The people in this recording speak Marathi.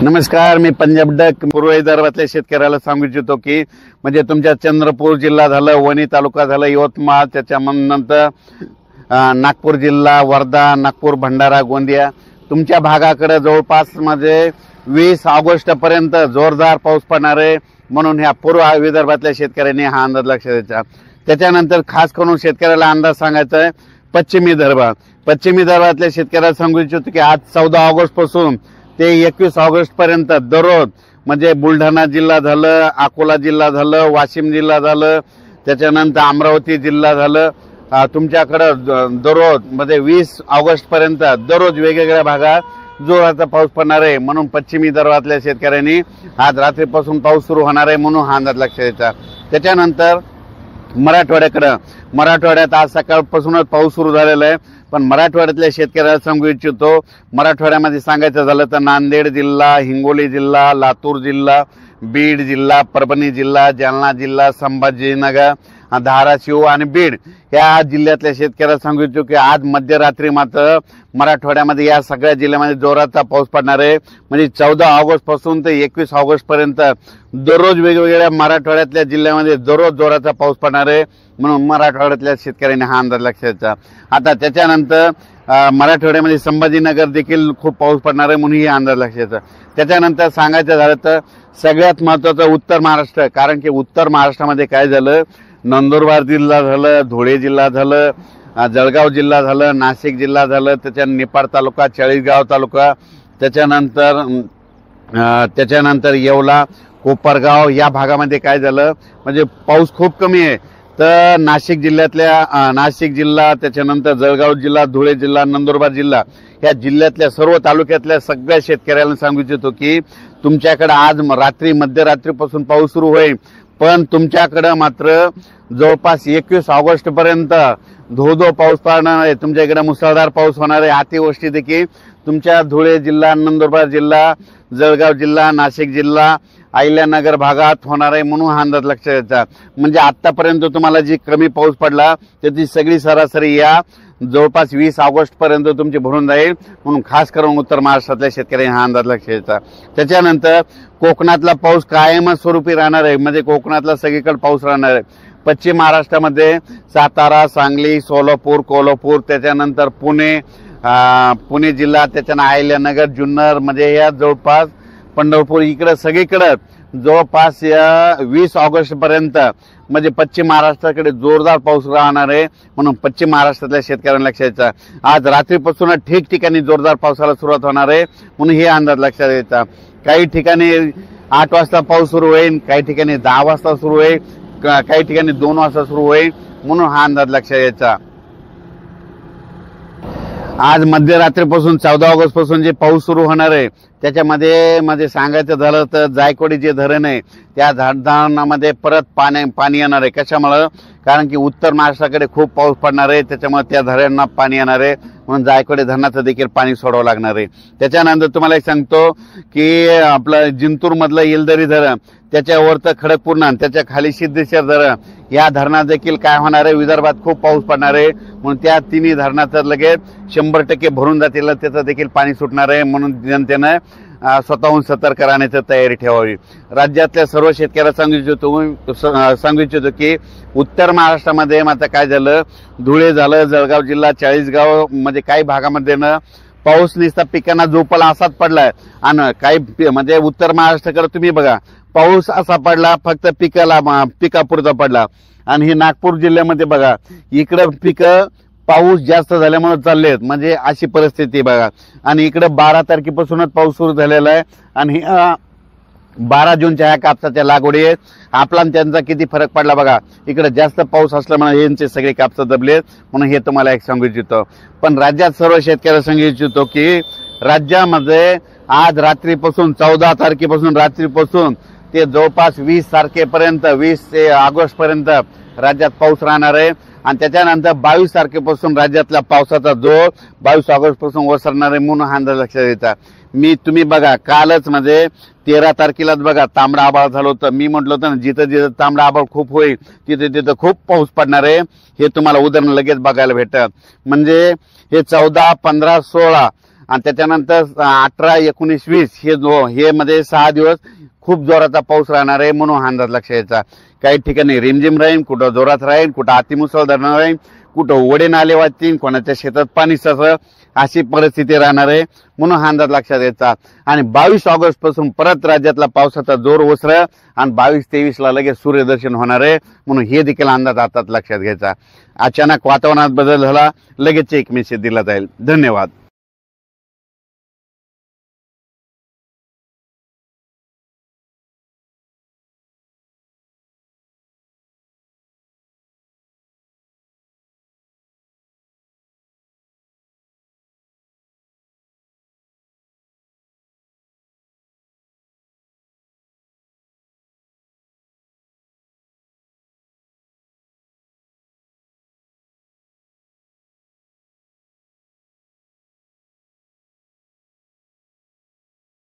नमस्कार, मी पंजाब डक पूर्व विदर्भातल्या शेतकऱ्याला सांगू इच्छितो की म्हणजे तुमच्या चंद्रपूर जिल्हा झालं, वणी तालुका झालं, यवतमाळ, त्याच्यानंतर नागपूर जिल्हा, वर्धा, नागपूर, भंडारा, गोंदिया तुमच्या भागाकडे जवळपास म्हणजे 20 ऑगस्ट पर्यंत जोरदार पाऊस पडणार आहे। म्हणून ह्या पूर्व विदर्भातल्या शेतकऱ्यांनी हा अंदाज लक्षात द्यायचा। त्याच्यानंतर खास करून शेतकऱ्याला अंदाज सांगायचा आहे पश्चिमी विदर्भातल्या शेतकऱ्याला सांगू इच्छितो की आज 14 ऑगस्ट पासून ते 21 ऑगस्ट पर्यंत दररोज म्हणजे बुलढाणा जिल्हा झालं, अकोला जिल्हा झालं, वाशिम जिल्हा झालं, त्याच्यानंतर अमरावती जिल्हा झालं, तुमच्याकडे दररोज म्हणजे 20 ऑगस्ट पर्यंत दररोज वेगवेगळ्या भागात जोराचा पाऊस पडणार आहे। म्हणून पश्चिमी विदर्भातल्या शेतकऱ्यांनी आज रात्रीपासून पाऊस सुरू होणार आहे, म्हणून हा अंदाज लक्षात द्यायचा। त्याच्यानंतर मराठवाड्यात आज सकाळपासूनच पाऊस सुरू झालेला आहे, पण मराठवाड्यातल्या शेतकऱ्याला सांगू इच्छितो मराठवाड्यामध्ये सांगायचं झालं तर नांदेड जिल्हा, हिंगोली जिल्हा, लातूर जिल्हा, बीड जिल्हा, परभणी जिल्हा, जालना जिल्हा, संभाजीनगर, धाराशिव आणि बीड या जिल्ह्यातल्या शेतकऱ्याला सांगू इच्छितो की आज मध्यरात्री मात्र मराठवाड्यामध्ये या सगळ्या जिल्ह्यामध्ये जोराचा पाऊस पडणार आहे। म्हणजे 14 ऑगस्ट पासून ते 21 ऑगस्ट पर्यंत दररोज वेगवेगळ्या मराठवाड्यातल्या जिल्ह्यामध्ये दररोज जोराचा पाऊस पडणार आहे। म्हणून मराठवाड्यातल्या शेतकऱ्यांनी हा अंदाज लक्षात द्यायचा। आता त्याच्यानंतर मराठवाड्यामध्ये संभाजीनगर देखील खूप पाऊस पडणार आहे, म्हणून ही अंदाज लक्षात द्यायचा। त्याच्यानंतर सांगायचं झालं तर सगळ्यात महत्त्वाचं उत्तर महाराष्ट्र, कारण की उत्तर महाराष्ट्रामध्ये काय झालं, नंदुरबार जिल्हा झालं, धुळे जिल्हा झालं, जळगाव जिल्हा झालं, नाशिक जिल्हा झालं, त्याच्यानंतर निपाड तालुका, चाळीसगाव तालुका, त्याच्यानंतर येवला, कोपरगाव या भागामध्ये काय झालं म्हणजे पाऊस खूप कमी आहे। तर नाशिक जिल्हा, त्याच्यानंतर जळगाव जिल्हा, धुळे जिल्हा, नंदुरबार जिल्हा या जिल्ह्यातल्या सर्व तालुक्यातल्या सगळ्या शेतकऱ्यांना सांगू इच्छितो की तुमच्याकडे आज मध्यरात्रीपासून पाऊस सुरू होईल, पण तुमच्याकडे मात्र जवळपास 21 ऑगस्ट पर्यंत धो पाऊस पडणार आहे। तुमच्या इकडे मुसळधार पाऊस होणार आहे। अतिवृष्टी देखील तुमच्या धुळे जिल्हा, नंदुरबार जिल्हा, जळगाव जिल्हा, नाशिक जिल्हा, अहिल्यानगर भागात होणार आहे, म्हणून हा अंदाज लक्षात द्यायचा। म्हणजे आतापर्यंत तुम्हाला जी कमी पाऊस पडला त्याची सगळी सरासरी या जवळपास 20 ऑगस्ट पर्यंत तुमची भरून जाईल, म्हणून खास करून उत्तर महाराष्ट्रातल्या शेतकऱ्यांनी हा अंदाज लक्षात द्यायचा। त्याच्यानंतर कोकणातला पाऊस कायमच स्वरूपी राहणार आहे, म्हणजे कोकणातला सगळीकडे पाऊस राहणार आहे। पश्चिम महाराष्ट्रामध्ये सातारा, सांगली, सोलापूर, कोल्हापूर, त्याच्यानंतर पुणे जिल्हा, त्याच्यानंतर अहिल्यानगर, जुन्नर म्हणजे या जवळपास पंढरपूर इकडे सगळीकडे जवळपास या 20 ऑगस्ट पर्यंत म्हणजे पश्चिम महाराष्ट्राकडे जोरदार पाऊस राहणार आहे, म्हणून पश्चिम महाराष्ट्रातल्या शेतकऱ्यांना लक्षात द्यायचा। आज रात्रीपासून ठिकठिकाणी जोरदार पावसाला सुरुवात होणार आहे, म्हणून हे अंदाज लक्षात द्यायचा। काही ठिकाणी 8 वाजता पाऊस सुरू होईल, काही ठिकाणी 10 वाजता सुरू होईल, काही ठिकाणी 2 वाजता सुरू होईल, म्हणून हा अंदाज लक्षात द्यायचा। आज मध्यरात्रीपासून 14 ऑगस्ट पासून जे पाऊस सुरू होणार आहे त्याच्यामध्ये सांगायचं झालं तर जायकवाडी जे धरण आहे त्या धरणामध्ये परत पाणी येणार आहे। कशामुळे? कारण की उत्तर महाराष्ट्राकडे खूप पाऊस पडणार आहे, त्याच्यामुळे त्या धरणांना पाणी येणार आहे, म्हणून जायकवाडी धरणाचं देखील पाणी सोडावं लागणार आहे। त्याच्यानंतर तुम्हाला एक सांगतो की आपलं जिंतूर मधलं येलदरी धरण, त्याच्यावरचं खडकपूर्णा, त्याच्या खाली सिद्धेश्वर धरण या धरणात देखील काय होणार आहे, विदर्भात खूप पाऊस पडणार आहे, म्हणून त्या तिन्ही धरणाचं लगेच 100% भरून जातील, त्याचं देखील पाणी सुटणार आहे। म्हणून जनतेनं स्वतःहून सतर्क राहण्याची तयारी ठेवावी। राज्यातल्या सर्व शेतकऱ्याला सांगू इच्छितो की उत्तर महाराष्ट्रामध्ये मात्र काय झालं, धुळे झालं, जळगाव जिल्हा, चाळीसगाव म्हणजे काही भागामध्ये पाऊस नुसता पिकांना झोपला असाच पडलाय, आणि काही म्हणजे उत्तर महाराष्ट्राकडे तुम्ही बघा पाऊस असा पडला फक्त पिकापुरता पडला, आणि हे नागपूर जिल्ह्यामध्ये बघा इकडे पिकं पाऊस जास्त झाल्यामुळे चाललेत, म्हणजे अशी परिस्थिती बघा। आणि इकडे 12 तारखेपासूनच पाऊस सुरू झालेला आहे, आणि 12 जूनच्या ह्या कापसाच्या लागवडी आहेत। आपला त्यांचा किती फरक पडला बघा, इकडे जास्त पाऊस असल्यामुळे यांचे सगळे कापसा दबलेत, म्हणून हे तुम्हाला एक सांगू इच्छितो। पण राज्यात सर्व शेतकऱ्याला सांगू इच्छितो की राज्यामध्ये आज रात्रीपासून 14 तारखेपासून रात्रीपासून ते जवळपास 20 तारखेपर्यंत 20 ऑगस्ट पर्यंत राज्यात पाऊस राहणार आहे, आणि त्याच्यानंतर 22 तारखेपासून राज्यातल्या पावसाचा जोर 22 ऑगस्ट पासून ओसरणार आहे, म्हणून हा अंदाज लक्षात द्यायचा। तुम्ही बघा कालच म्हणजे 13 तारखेलाच बघा तांबडा आभाळ झालं होतं, मी म्हटलं होतं ना जिथं तांबडा आभाळ खूप होईल तिथे खूप पाऊस पडणार आहे, हे तुम्हाला उदाहरण लगेच बघायला भेटत। म्हणजे हे 14, 15, 16 आणि त्याच्यानंतर 18, 19, 20 हे मध्ये 6 दिवस खूप जोराचा पाऊस राहणार आहे, म्हणून हा अंदाज लक्षात घ्यायचा. काही ठिकाणी रिमझिम राहील, कुठं जोरात राहील, कुठं अतिमुसळधार राहील, कुठं ओढे नाले वाहतील, कोणाच्या शेतात पाणी साचेल, अशी परिस्थिती राहणार आहे, म्हणून हा अंदाज लक्षात घ्यायचा. आणि 22 ऑगस्ट पासून परत राज्यातला पावसाचा जोर ओसरेल आणि 22-23 ला लगेच सूर्यदर्शन होणार आहे, म्हणून हे देखील अंदाज आता लक्षात घ्यायचा. अचानक वातावरणात बदल झाला, लगेच एक मेसेज दिला जाईल. धन्यवाद.